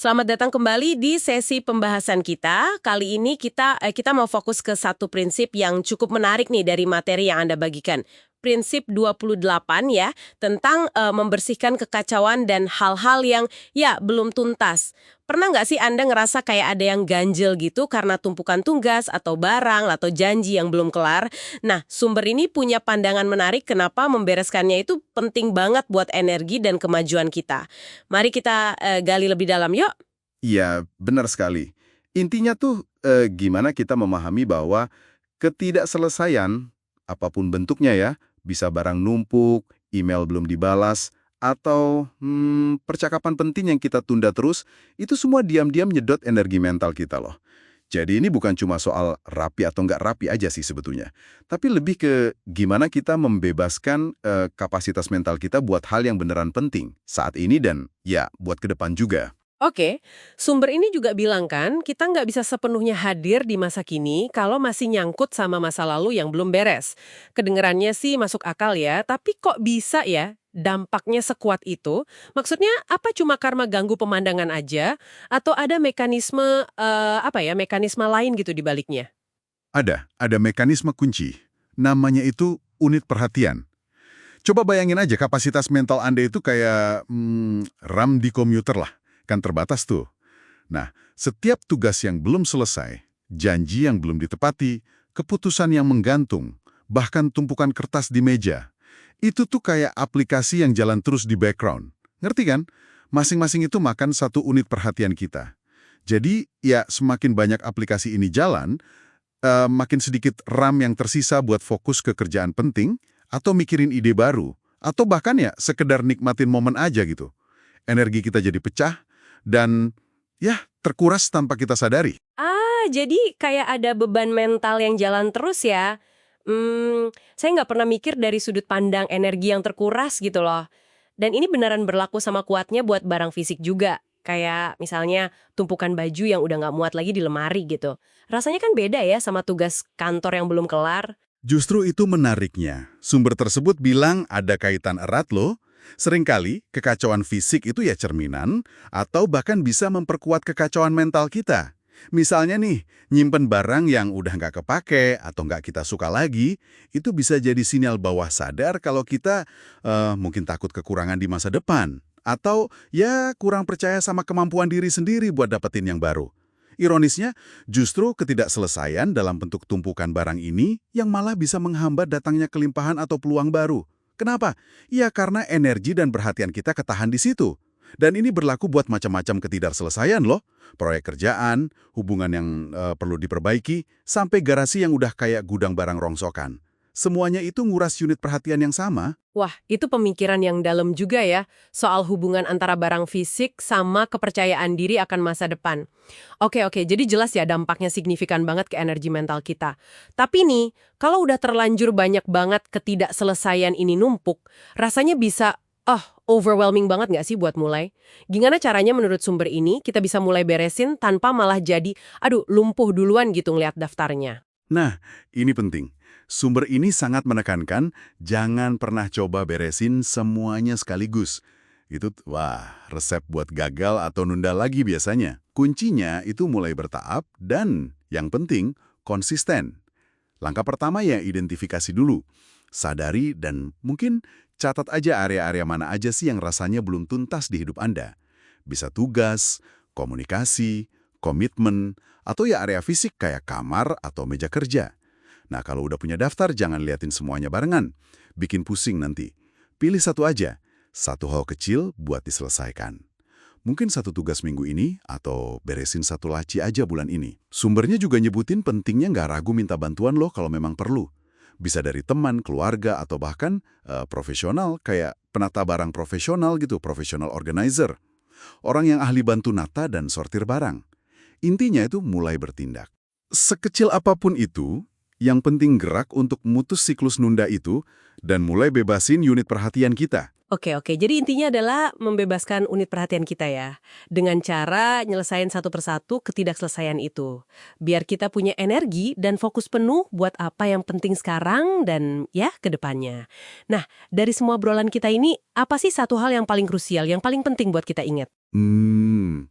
Selamat datang kembali di sesi pembahasan kita. Kali ini kita mau fokus ke satu prinsip yang cukup menarik nih dari materi yang Anda bagikan. Prinsip 28 ya, tentang membersihkan kekacauan dan hal-hal yang ya belum tuntas. Pernah nggak sih Anda ngerasa kayak ada yang ganjel gitu karena tumpukan tugas atau barang atau janji yang belum kelar? Nah, sumber ini punya pandangan menarik kenapa membereskannya itu penting banget buat energi dan kemajuan kita. Mari kita gali lebih dalam yuk. Iya, benar sekali. Intinya tuh gimana kita memahami bahwa ketidakselesaian, apapun bentuknya ya, bisa barang numpuk, email belum dibalas, atau percakapan penting yang kita tunda terus, itu semua diam-diam nyedot energi mental kita loh. Jadi ini bukan cuma soal rapi atau nggak rapi aja sih sebetulnya. Tapi lebih ke gimana kita membebaskan kapasitas mental kita buat hal yang beneran penting saat ini dan ya buat ke depan juga. Oke, sumber ini juga bilang kan, kita nggak bisa sepenuhnya hadir di masa kini kalau masih nyangkut sama masa lalu yang belum beres. Kedengerannya sih masuk akal ya, tapi kok bisa ya dampaknya sekuat itu? Maksudnya apa cuma karena ganggu pemandangan aja? Atau ada mekanisme, mekanisme lain gitu di baliknya? Ada mekanisme kunci. Namanya itu unit perhatian. Coba bayangin aja kapasitas mental Anda itu kayak RAM di komputer lah. Kan terbatas tuh. Nah, setiap tugas yang belum selesai, janji yang belum ditepati, keputusan yang menggantung, bahkan tumpukan kertas di meja, itu tuh kayak aplikasi yang jalan terus di background. Ngerti kan? Masing-masing itu makan satu unit perhatian kita. Jadi, ya semakin banyak aplikasi ini jalan, makin sedikit RAM yang tersisa buat fokus ke kerjaan penting, atau mikirin ide baru, atau bahkan ya sekedar nikmatin momen aja gitu. Energi kita jadi pecah, dan ya terkuras tanpa kita sadari. Jadi kayak ada beban mental yang jalan terus ya? Saya nggak pernah mikir dari sudut pandang energi yang terkuras gitu loh. Dan ini beneran berlaku sama kuatnya buat barang fisik juga. Kayak misalnya tumpukan baju yang udah nggak muat lagi di lemari gitu. Rasanya kan beda ya sama tugas kantor yang belum kelar. Justru itu menariknya. Sumber tersebut bilang ada kaitan erat loh. Seringkali kekacauan fisik itu ya cerminan, atau bahkan bisa memperkuat kekacauan mental kita. Misalnya nih, nyimpen barang yang udah nggak kepake atau nggak kita suka lagi, itu bisa jadi sinyal bawah sadar kalau kita mungkin takut kekurangan di masa depan. Atau ya kurang percaya sama kemampuan diri sendiri buat dapetin yang baru. Ironisnya, justru ketidakselesaian dalam bentuk tumpukan barang ini yang malah bisa menghambat datangnya kelimpahan atau peluang baru. Kenapa? Ya karena energi dan perhatian kita ketahan di situ. Dan ini berlaku buat macam-macam ketidakselesaian loh. Proyek kerjaan, hubungan yang perlu diperbaiki, sampai garasi yang udah kayak gudang barang rongsokan. Semuanya itu nguras unit perhatian yang sama. Wah, itu pemikiran yang dalam juga ya, soal hubungan antara barang fisik sama kepercayaan diri akan masa depan. Oke, jadi jelas ya dampaknya signifikan banget ke energi mental kita. Tapi nih, kalau udah terlanjur banyak banget ketidakselesaian ini numpuk, rasanya bisa, overwhelming banget nggak sih buat mulai? Gimana caranya menurut sumber ini kita bisa mulai beresin tanpa malah jadi, lumpuh duluan gitu ngeliat daftarnya? Nah, ini penting. Sumber ini sangat menekankan jangan pernah coba beresin semuanya sekaligus. Wah, resep buat gagal atau nunda lagi biasanya. Kuncinya itu mulai bertahap dan, yang penting, konsisten. Langkah pertama ya identifikasi dulu. Sadari dan mungkin catat aja area-area mana aja sih yang rasanya belum tuntas di hidup Anda. Bisa tugas, komunikasi, komitmen, atau ya area fisik kayak kamar atau meja kerja. Nah, kalau udah punya daftar, jangan liatin semuanya barengan. Bikin pusing nanti. Pilih satu aja. Satu hal kecil buat diselesaikan. Mungkin satu tugas minggu ini, atau beresin satu laci aja bulan ini. Sumbernya juga nyebutin pentingnya nggak ragu minta bantuan loh kalau memang perlu. Bisa dari teman, keluarga, atau bahkan profesional, kayak penata barang profesional gitu, professional organizer. Orang yang ahli bantu nata dan sortir barang. Intinya itu mulai bertindak. Sekecil apapun itu, yang penting gerak untuk mutus siklus nunda itu dan mulai bebasin unit perhatian kita. Oke, jadi intinya adalah membebaskan unit perhatian kita ya. Dengan cara nyelesain satu persatu ketidakselesaian itu. Biar kita punya energi dan fokus penuh buat apa yang penting sekarang dan ya ke depannya. Nah, dari semua obrolan kita ini, apa sih satu hal yang paling krusial, yang paling penting buat kita ingat? Hmm,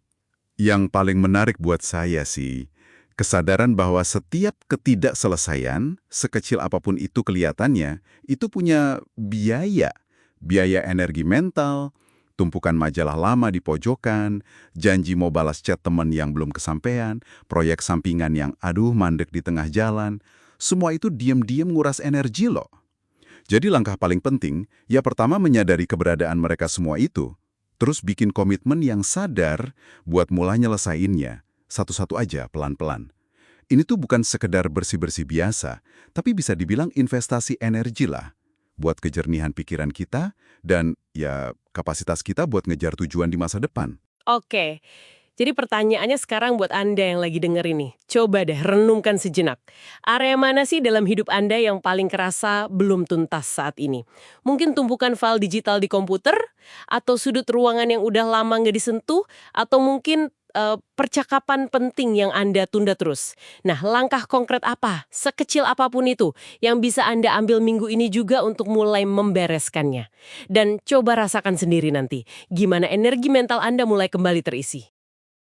Yang paling menarik buat saya sih, kesadaran bahwa setiap ketidakselesaian, sekecil apapun itu kelihatannya, itu punya biaya. Biaya energi mental, tumpukan majalah lama di pojokan, janji mau balas chat teman yang belum kesampaian, proyek sampingan yang aduh mandek di tengah jalan. Semua itu diam-diam nguras energi loh. Jadi langkah paling penting, ya pertama menyadari keberadaan mereka semua itu, terus bikin komitmen yang sadar buat mulai nyelesainnya, satu-satu aja, pelan-pelan. Ini tuh bukan sekedar bersih-bersih biasa, tapi bisa dibilang investasi energi lah, buat kejernihan pikiran kita, dan ya kapasitas kita buat ngejar tujuan di masa depan. Oke, jadi pertanyaannya sekarang buat Anda yang lagi denger ini. Coba deh renungkan sejenak. Area mana sih dalam hidup Anda yang paling kerasa belum tuntas saat ini? Mungkin tumpukan file digital di komputer? Atau sudut ruangan yang udah lama nggak disentuh? Atau mungkin percakapan penting yang Anda tunda terus? Nah, langkah konkret apa, sekecil apapun itu, yang bisa Anda ambil minggu ini juga untuk mulai membereskannya? Dan coba rasakan sendiri nanti, gimana energi mental Anda mulai kembali terisi.